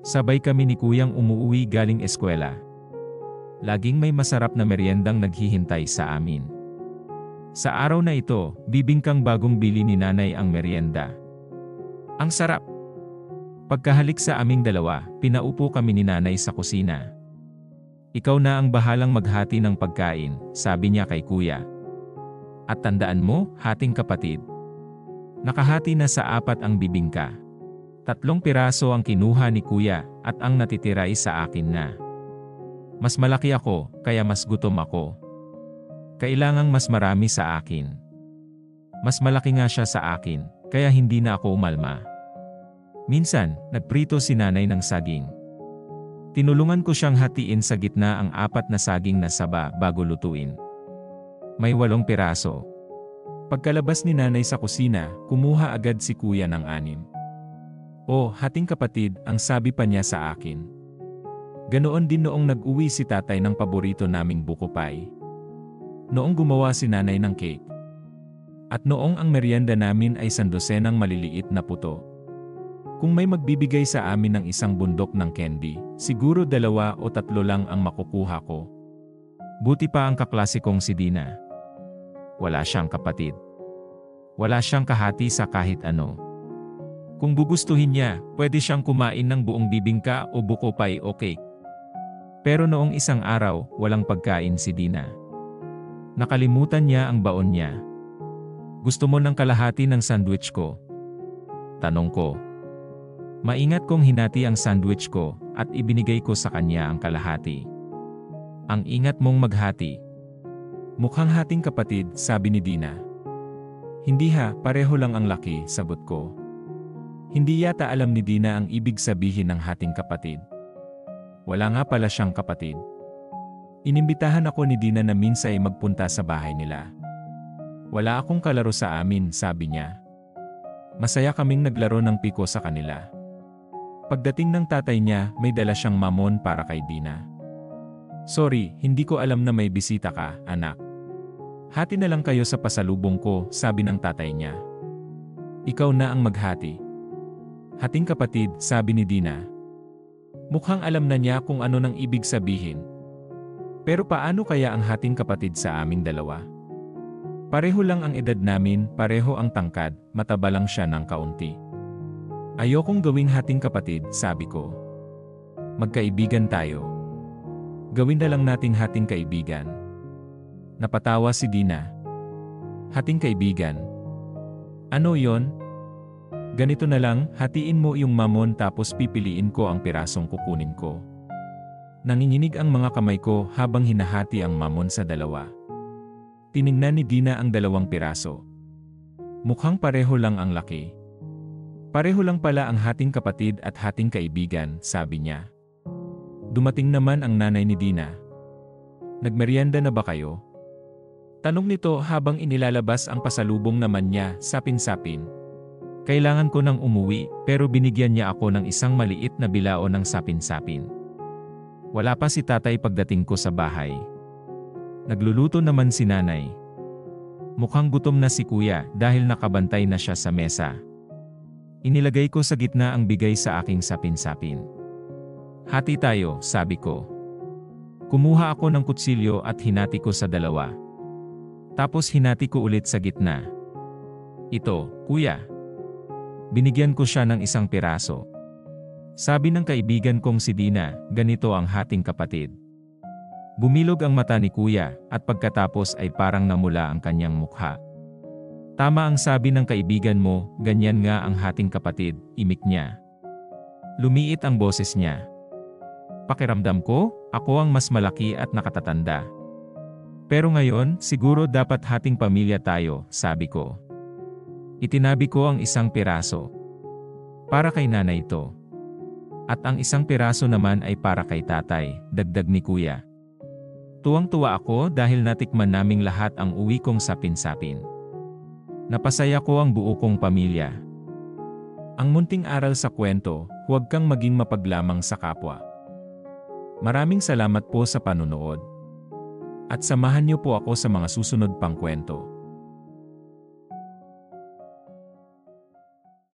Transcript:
Sabay kami ni Kuyang umuuwi galing eskwela. Laging may masarap na meriendang naghihintay sa amin. Sa araw na ito, bibingkang bagong bili ni nanay ang merienda. Ang sarap! Pagkahalik sa aming dalawa, pinaupo kami ni nanay sa kusina. Ikaw na ang bahalang maghati ng pagkain, sabi niya kay kuya. At tandaan mo, hating kapatid. Nakahati na sa 4 ang bibingka. 3 piraso ang kinuha ni kuya, at ang natitira ay sa akin na. Mas malaki ako, kaya mas gutom ako. Kailangang mas marami sa akin. Mas malaki nga siya sa akin, kaya hindi na ako umalma. Minsan, nagprito si nanay ng saging. Tinulungan ko siyang hatiin sa gitna ang 4 na saging na saba bago lutuin. May 8 piraso. Pagkalabas ni nanay sa kusina, kumuha agad si kuya ng 6. "Oh, hating kapatid," ang sabi pa niya sa akin. Ganoon din noong nag-uwi si tatay ng paborito naming buko pie. Noong gumawa si nanay ng cake. At noong ang merienda namin ay 12 maliliit na puto. Kung may magbibigay sa amin ng isang bundok ng candy, siguro 2 o 3 lang ang makukuha ko. Buti pa ang kaklase kong si Dina. Wala siyang kapatid. Wala siyang kahati sa kahit ano. Kung gugustuhin niya, pwede siyang kumain ng buong bibingka o buko pie o cake. Pero noong isang araw, walang pagkain si Dina. Nakalimutan niya ang baon niya. "Gusto mo ng kalahati ng sandwich ko?" Tanong ko. Maingat kong hinati ang sandwich ko at ibinigay ko sa kanya ang kalahati. "Ang ingat mong maghati." "Mukhang hating kapatid," sabi ni Dina. "Hindi ha, pareho lang ang laki," sagot ko. Hindi yata alam ni Dina ang ibig sabihin ng hating kapatid. Wala nga pala siyang kapatid. Inimbitahan ako ni Dina na minsan ay magpunta sa bahay nila. "Wala akong kalaro sa amin," sabi niya. Masaya kaming naglaro ng piko sa kanila. Pagdating ng tatay niya, may dala siyang mamon para kay Dina. "Sorry, hindi ko alam na may bisita ka, anak. Hati na lang kayo sa pasalubong ko," sabi ng tatay niya. "Ikaw na ang maghati." "Hating kapatid," sabi ni Dina. Mukhang alam na niya kung ano nang ibig sabihin. Pero paano kaya ang hating kapatid sa aming dalawa? Pareho lang ang edad namin, pareho ang tangkad, mataba lang siya ng kaunti. "Ayokong gawing hating kapatid," sabi ko. "Magkaibigan tayo. Gawin na lang nating hating kaibigan." Napatawa si Dina. "Hating kaibigan? Ano yon?" "Ganito na lang, hatiin mo yung mamon tapos pipiliin ko ang pirasong kukunin ko." Nanginginig ang mga kamay ko habang hinahati ang mamon sa 2. Tiningnan ni Dina ang 2 piraso. Mukhang pareho lang ang laki. "Pareho lang pala ang hating kapatid at hating kaibigan," sabi niya. Dumating naman ang nanay ni Dina. "Nagmerienda na ba kayo?" Tanong nito habang inilalabas ang pasalubong naman niya, sapin-sapin. Kailangan ko nang umuwi, pero binigyan niya ako ng isang maliit na bilao ng sapin-sapin. Wala pa si tatay pagdating ko sa bahay. Nagluluto naman si nanay. Mukhang gutom na si kuya dahil nakabantay na siya sa mesa. Inilagay ko sa gitna ang bigay sa aking sapin-sapin. "Hati tayo," sabi ko. Kumuha ako ng kutsilyo at hinati ko sa 2. Tapos hinati ko ulit sa gitna. "Ito, kuya." Binigyan ko siya ng 1 piraso. Sabi ng kaibigan kong si Dina, ganito ang hating kapatid. Bumilog ang mata ni kuya at pagkatapos ay parang namula ang kanyang mukha. "Tama ang sabi ng kaibigan mo, ganyan nga ang hating kapatid," imik niya. Lumiit ang boses niya. Pakiramdam ko, ako ang mas malaki at nakatatanda. "Pero ngayon, siguro dapat hating pamilya tayo," sabi ko. Itinabi ko ang 1 piraso. "Para kay nanay ito. At ang 1 piraso naman ay para kay tatay," dagdag ni kuya. Tuwang-tuwa ako dahil natikman naming lahat ang uwi kong sapin-sapin. Napasaya ko ang buo kong pamilya. Ang munting aral sa kwento, huwag kang maging mapaglamang sa kapwa. Maraming salamat po sa panunood. At samahan niyo po ako sa mga susunod pang kwento.